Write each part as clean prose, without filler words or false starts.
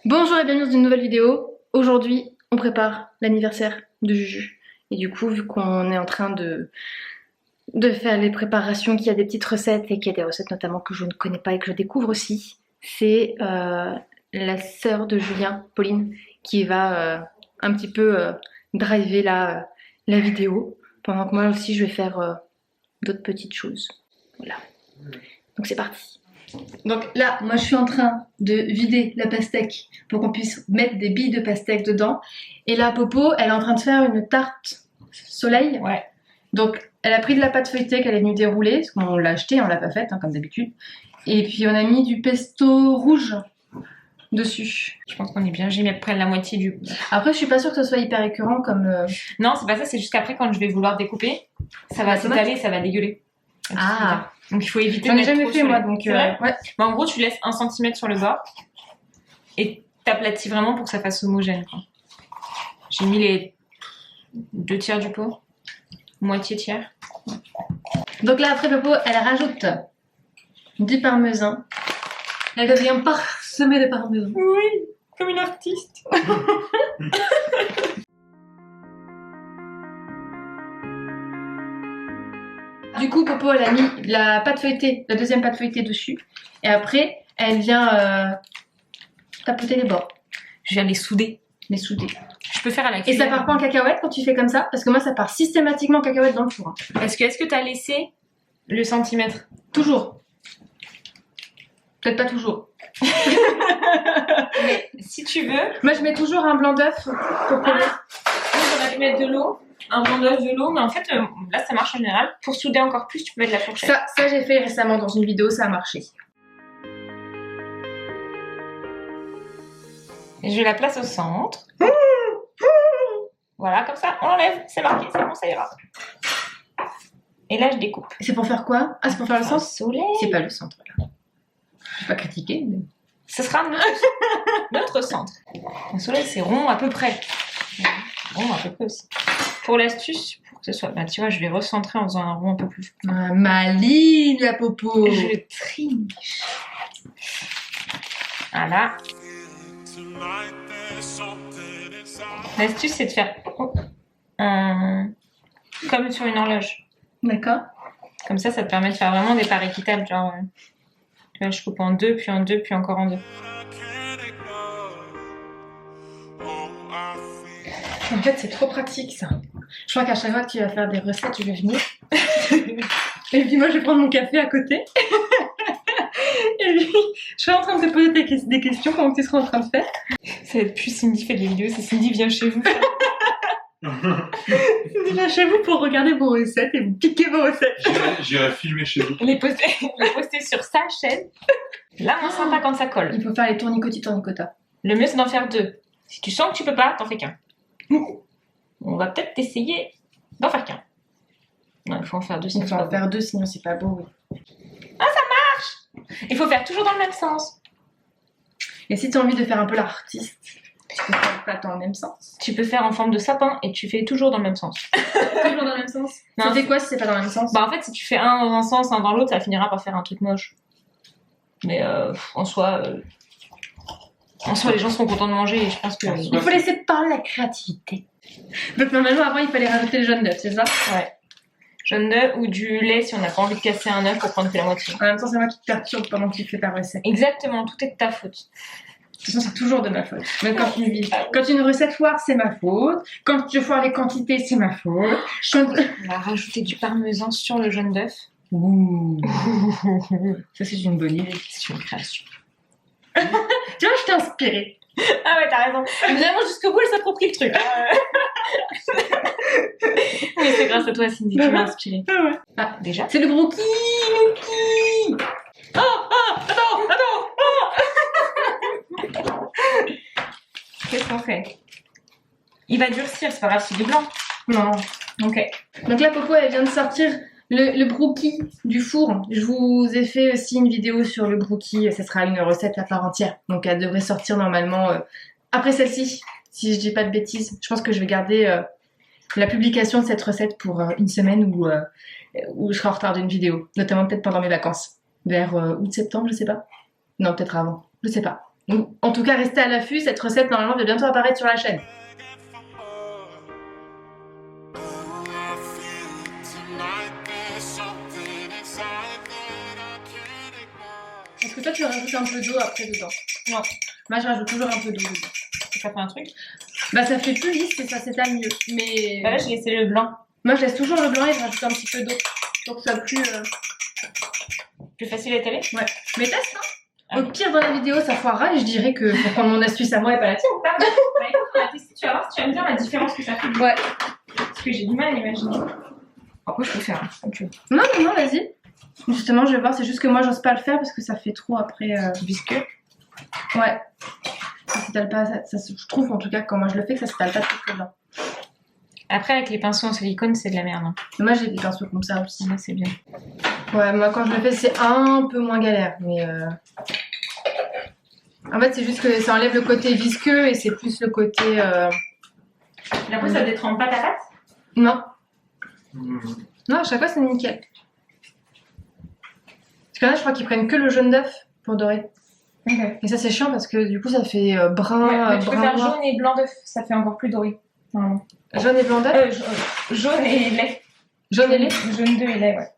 Bonjour et bienvenue dans une nouvelle vidéo. Aujourd'hui, on prépare l'anniversaire de Juju. Et du coup, vu qu'on est en train de faire les préparations, qu'il y a des petites recettes et qu'il y a des recettes notamment que je ne connais pas et que je découvre aussi, c'est la sœur de Julien, Pauline, qui va un petit peu driver la vidéo, pendant que moi aussi je vais faire d'autres petites choses. Voilà. Donc c'est parti. Donc là, moi je suis en train de vider la pastèque pour qu'on puisse mettre des billes de pastèque dedans. Et là, Popo, elle est en train de faire une tarte soleil. Ouais. Donc elle a pris de la pâte feuilletée qu'elle est venue dérouler, parce qu'on l'a achetée, on l'a pas faite, hein, comme d'habitude. Et puis on a mis du pesto rouge dessus. Je pense qu'on est bien. J'ai mis à peu près la moitié du. Après, je suis pas sûre que ce soit hyper écœurant comme. Non, c'est pas ça. C'est juste qu'après, quand je vais vouloir découper, ça va s'étaler, ça va dégueuler. Ah. Donc il faut éviter. J'en ai jamais fait moi, donc. Ouais. Ouais. Bah, en gros, tu laisses 1 cm sur le bord et t'aplatis vraiment pour que ça fasse homogène. J'ai mis les 2 tiers du pot, moitié tiers. Donc là, après, Popo, elle rajoute du parmesan. Elle devient parsemée de parmesan. Oui, comme une artiste. Du coup, Popo, elle a mis la pâte feuilletée, la deuxième pâte feuilletée dessus. Et après, elle vient tapoter les bords. Je viens les souder. Les souder. Je peux faire à la Et cuillère. ça part pas en cacahuète quand tu fais comme ça? Parce que moi, ça part systématiquement en cacahuète dans le four. Hein. Est-ce que t'as laissé le centimètre? Toujours. Peut-être pas toujours. Mais si tu veux. Moi, je mets toujours un blanc d'œuf pour coller. J'aurais pu mettre de l'eau, un blanc d'œuf, de l'eau, mais en fait, là, ça marche en général. Pour souder encore plus, tu peux mettre de la fourchette. Ça j'ai fait récemment dans une vidéo, ça a marché. Et je la place au centre. Voilà, comme ça, on l'enlève, c'est marqué, c'est bon, ça ira. Et là, je découpe. C'est pour faire quoi? Ah, c'est pour faire le centre? Soleil. C'est pas le centre, là. Je vais pas critiquer, mais... Ce sera notre centre. Le soleil, c'est rond à peu près. Rond à peu près aussi. Pour l'astuce, pour que ce soit... Bah, tu vois, je vais recentrer en faisant un rond un peu plus... Ah, maligne, la Popo. Je triche. Voilà. L'astuce, c'est de faire comme sur une horloge. D'accord. Comme ça te permet de faire vraiment des parts équitables. Genre, tu vois, je coupe en 2, puis en 2, puis encore en 2. En fait, c'est trop pratique, ça. Je crois qu'à chaque fois que tu vas faire des recettes, je vais venir. Et puis moi, je vais prendre mon café à côté. Et puis, je suis en train de te poser des questions pendant que tu seras en train de faire. Ça va être plus Cindy fait des vidéos, c'est Cindy vient chez vous. Cindy vient chez vous pour regarder vos recettes et vous piquer vos recettes. J'irai filmer chez vous. Les poster sur sa chaîne. Là, moins sympa quand ça colle. Il faut faire les tournicota. Le mieux, c'est d'en faire 2. Si tu sens que tu peux pas, t'en fais qu'un. On va peut-être essayer d'en faire qu'un. Non, il faut en faire 2. Il faut en faire 2, sinon c'est pas beau. Oui. Ah, ça marche! Il faut faire toujours dans le même sens. Et si tu as envie de faire un peu l'artiste, tu peux faire pas dans le même sens. Tu peux faire en forme de sapin et tu fais toujours dans le même sens. Toujours dans le même sens? Non, ça fait quoi si c'est pas dans le même sens? Bah en fait, si tu fais un dans un sens, un dans l'autre, ça finira par faire un truc moche. Mais en soi, les gens seront contents de manger et je pense que... Il faut laisser parler la créativité. Donc normalement, avant, il fallait rajouter le jaune d'œuf, c'est ça? Ouais. Jaune d'œuf ou du lait si on n'a pas envie de casser un œuf pour prendre que la moitié. En même temps, c'est moi qui te perturbe pendant que tu fais ta recette. Exactement, tout est de ta faute. De toute façon, c'est toujours de ma faute. Même quand une recette foire, c'est ma faute. Quand je foire les quantités, c'est ma faute. On va rajouter du parmesan sur le jaune d'œuf. Ouh. Ça, c'est une bonne idée. C'est une création. Tu vois, je t'ai inspirée. Ah ouais, t'as raison. Vraiment, jusqu'au bout, elle s'approprie le truc. Oui, c'est grâce à toi, Cindy, tu m'as inspirée. Ah ouais. Ah, déjà. C'est le brookie. Attends. Qu'est-ce qu'on fait? Il va durcir, c'est pas grave, c'est du blanc. Non. Ok. Donc là, Popo, elle vient de sortir le brookie du four. Je vous ai fait aussi une vidéo sur le brookie. Ce sera une recette à part entière. Donc elle devrait sortir normalement après celle-ci. Si je dis pas de bêtises. Je pense que je vais garder la publication de cette recette pour une semaine où je serai en retard d'une vidéo. Notamment peut-être pendant mes vacances. Vers août-septembre, je sais pas. Non, peut-être avant. Je sais pas. Donc, en tout cas, restez à l'affût, cette recette normalement va bientôt apparaître sur la chaîne. Est-ce que toi tu rajoutes un peu d'eau après dedans? Non. Moi je rajoute toujours un peu d'eau dedans. Ça fait un truc. Bah ça fait plus lisse et ça s'étale mieux. Mais Bah là j'ai laissé le blanc. moi je laisse toujours le blanc et je rajoute un petit peu d'eau pour que ça soit Plus facile à étaler. Ouais. Mais teste hein. Ah. Au pire dans la vidéo ça foirera et je dirais que faut prendre mon astuce à moi et pas la tienne. Bah écoute, on va tester, tu vas voir si tu vas me dire la différence que ça fait. Ouais. Parce que j'ai du mal à imaginer. Après je peux faire hein, comme tu veux. Non, vas-y. Justement je vais voir, c'est juste que moi j'ose pas le faire parce que ça fait trop après. Visqueux. Ouais. Ça s'étale pas, je trouve en tout cas que quand moi je le fais que ça s'étale pas très bien. Après avec les pinceaux en silicone c'est de la merde. Hein. Moi j'ai des pinceaux comme ça aussi. Moi c'est bien. Ouais, moi quand je le fais c'est un peu moins galère, mais en fait c'est juste que ça enlève le côté visqueux et c'est plus le côté... Et après ça détrempe pas ta pâte? Non. Non, à chaque fois c'est nickel. Parce que là je crois qu'ils prennent que le jaune d'œuf pour dorer. Okay. Et ça c'est chiant parce que du coup ça fait brun, ouais, mais tu peux brun faire noir. jaune et blanc d'œuf, ça fait encore plus doré. Jaune et blanc d'œuf Jaune et lait. Jaune et lait. Jaune d'œuf et lait, ouais.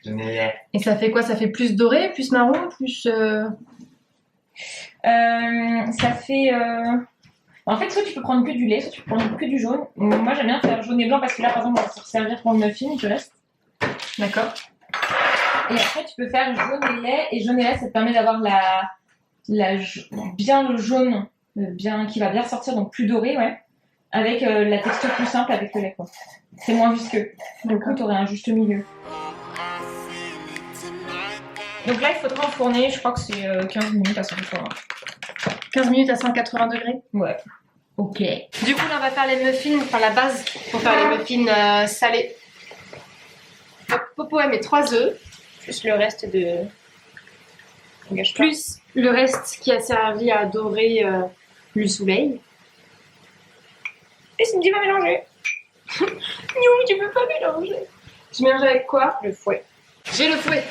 Jaune et lait. Et ça fait quoi? Ça fait plus doré, plus marron, plus... Ça fait... En fait, soit tu peux prendre que du lait, soit tu peux prendre que du jaune. Moi, j'aime bien faire jaune et blanc parce que là, par exemple, on va se servir pour le muffin du reste. D'accord. Et après, tu peux faire jaune et lait. Et jaune et lait, ça te permet d'avoir bien le jaune, bien, qui va bien ressortir, donc plus doré, ouais. Avec la texture plus simple avec le lait, quoi. C'est moins visqueux. Du coup, tu aurais un juste milieu. Donc là, il faudra enfourner, je crois que c'est 15 minutes à 180. 15 minutes à 180 degrés. Ouais. Ok. Du coup, là, on va faire les muffins, enfin la base pour faire les muffins salés. Donc, Popo, elle met 3 œufs. Plus le reste de... Plus le reste qui a servi à dorer le soleil. Et Cindy va mélanger. Non, tu peux pas mélanger. Je mélange avec quoi? Le fouet. J'ai le fouet.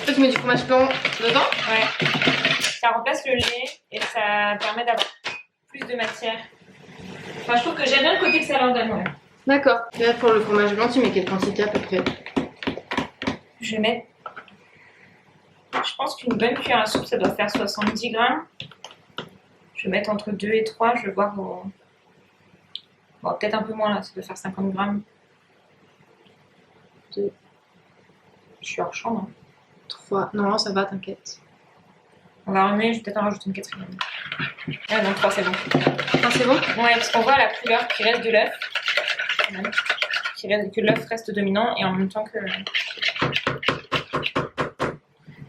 Toi, tu mets du fromage blanc dedans? Ouais. Ça remplace le lait et ça permet d'avoir plus de matière. Enfin, je trouve que j'aime bien le côté que ça leur donne, ouais. D'accord. Et là, pour le fromage blanc, tu mets quelle quantité à peu près? Je vais mettre... Je pense qu'une bonne cuillère à soupe, ça doit faire 70 grammes. Je vais mettre entre 2 et 3, je vais voir... Bon, peut-être un peu moins là, ça doit faire 50 grammes. 2. Je suis hors champ, non? 3. Non, ça va, t'inquiète. On va remuer, je vais peut-être en rajouter une 4e. Ah non, 3 c'est bon. Ah, c'est bon? Ouais, parce qu'on voit la couleur qui reste de l'œuf. Que l'œuf reste dominant et en même temps que...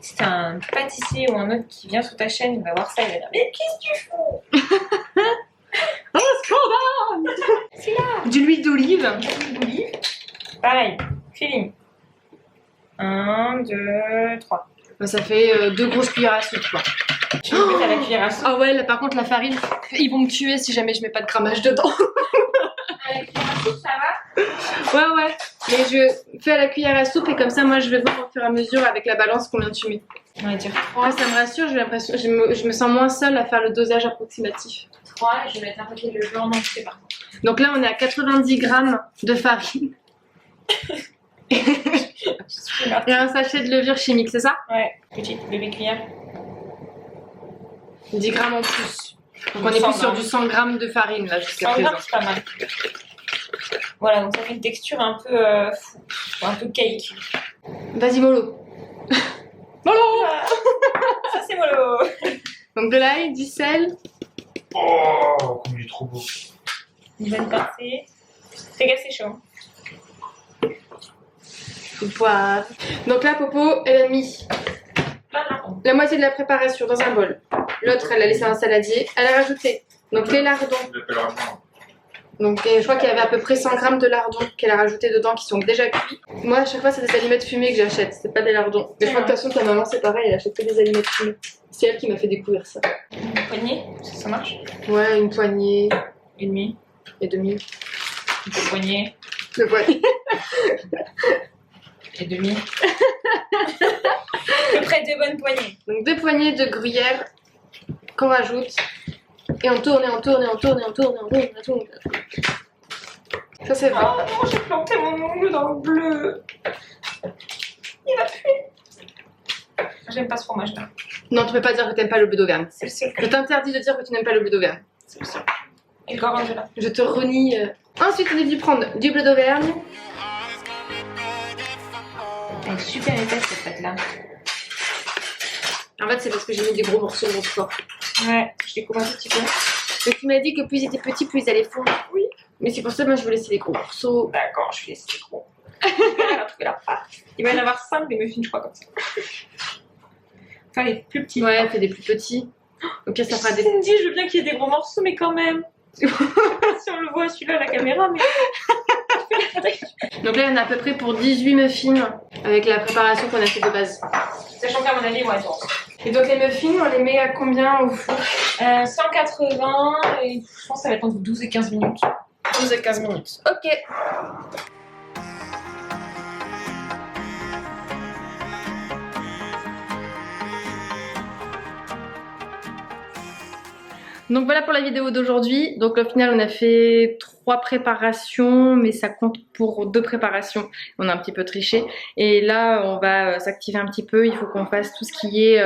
Si t'as un pâtissier ou un autre qui vient sur ta chaîne, il va voir ça, il va dire mais qu'est-ce que tu fous? Oh, scandale! C'est là! De l'huile d'olive. Pareil, feeling. 1, 2, 3. Bah, ça fait 2 grosses cuillères à soupe, quoi. Tu le mets à la cuillère à soupe. Ah ouais, là par contre, la farine, ils vont me tuer si jamais je mets pas de grammage dedans. À la cuillère à soupe, ça va? Ouais. Mais je fais à la cuillère à soupe et comme ça, moi, je vais voir au fur et à mesure avec la balance combien tu mets. On va dire 3. Ouais, ça me rassure, j'ai l'impression, je me sens moins seule à faire le dosage approximatif. 3 et je vais mettre un paquet de blanc entier par contre. Donc là, on est à 90 grammes de farine. Et un sachet de levure chimique, c'est ça? Ouais, petite bébé cuillère. 10 grammes en plus. Donc on est 100 plus sur du 100 grammes de farine là jusqu'à 100 présent. grammes, c'est pas mal. Voilà, donc ça fait une texture un peu un peu cake. Vas-y, mollo. Mollo. Ça c'est mollo. Donc de l'ail, du sel. Oh, comme il est trop beau. Une bonne pincée. Fais gaffe, c'est chaud. Du poivre. Donc là, Popo, elle a mis Plein de lardons. la moitié de la préparation dans un bol. L'autre, elle a laissé un saladier. Elle a rajouté donc les lardons. Donc je crois qu'il y avait à peu près 100 grammes de lardons qu'elle a rajouté dedans qui sont déjà cuits. Moi, à chaque fois, c'est des aliments fumés que j'achète. C'est pas des lardons. Mais je crois que de toute façon, ta maman, c'est pareil. Elle achète que des aliments fumés. C'est elle qui m'a fait découvrir ça. Une poignée, ça marche. Ouais, une poignée Et demi. et demi. Une poignée. Le poignée. Et demi. À peu près 2 bonnes poignées. Donc 2 poignées de gruyère qu'on rajoute. Et on tourne, et on tourne, et on tourne, et on tourne, et on tourne, et on tourne. Ça c'est bon. Oh non, j'ai planté mon ongle dans le bleu. Il va puer. J'aime pas ce fromage là. Non, tu peux pas dire que t'aimes pas le bleu d'Auvergne. C'est le seul. Je t'interdis de dire que tu n'aimes pas le bleu d'Auvergne. C'est le seul. Et le gorgonzola. Je te renie. Ensuite, on est dû prendre du bleu d'Auvergne. Elle est super épaisse cette pâte là. En fait, c'est parce que j'ai mis des gros morceaux dans ce corps. Ouais, je découvre un tout petit peu. Donc, tu m'as dit que plus ils étaient petits, plus ils allaient fondre. Oui. Mais c'est pour ça que moi, je veux laisser les gros morceaux. D'accord, je vais laisser les gros. Elle a trouvé la pâte. Il va y en avoir 5 des muffins, je crois, comme ça. Enfin, les plus petits. Ouais, fais des plus petits. Ok, ça fera des. Cindy, je veux bien qu'il y ait des gros morceaux, mais quand même. Je sais pas si on le voit celui-là à la caméra, mais. Donc là, il y en a à peu près pour 18 muffins avec la préparation qu'on a fait de base. Sachant qu'à mon avis, ouais, bon. Et donc, les muffins, on les met à combien au four? 180 et je pense que ça va être entre 12 et 15 minutes. 12 à 15 minutes. Ok. Donc voilà pour la vidéo d'aujourd'hui. Donc au final on a fait 3 préparations mais ça compte pour 2 préparations. On a un petit peu triché. Et là on va s'activer un petit peu. Il faut qu'on fasse tout ce qui est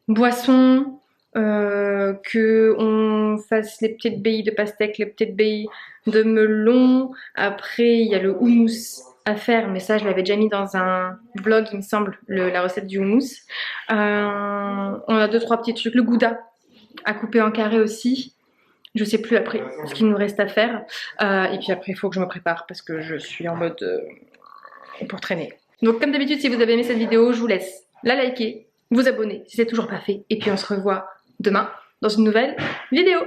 boisson, que on fasse les petites billes de pastèque, les petites billes de melon. Après il y a le houmous à faire, mais ça je l'avais déjà mis dans un vlog il me semble, la recette du houmous. On a 2-3 petits trucs, le gouda à couper en carré aussi. Je sais plus après ce qu'il nous reste à faire. Et puis après il faut que je me prépare parce que je suis en mode pour traîner. Donc comme d'habitude si vous avez aimé cette vidéo je vous laisse la liker, vous abonner si c'est toujours pas fait. Et puis on se revoit demain dans une nouvelle vidéo.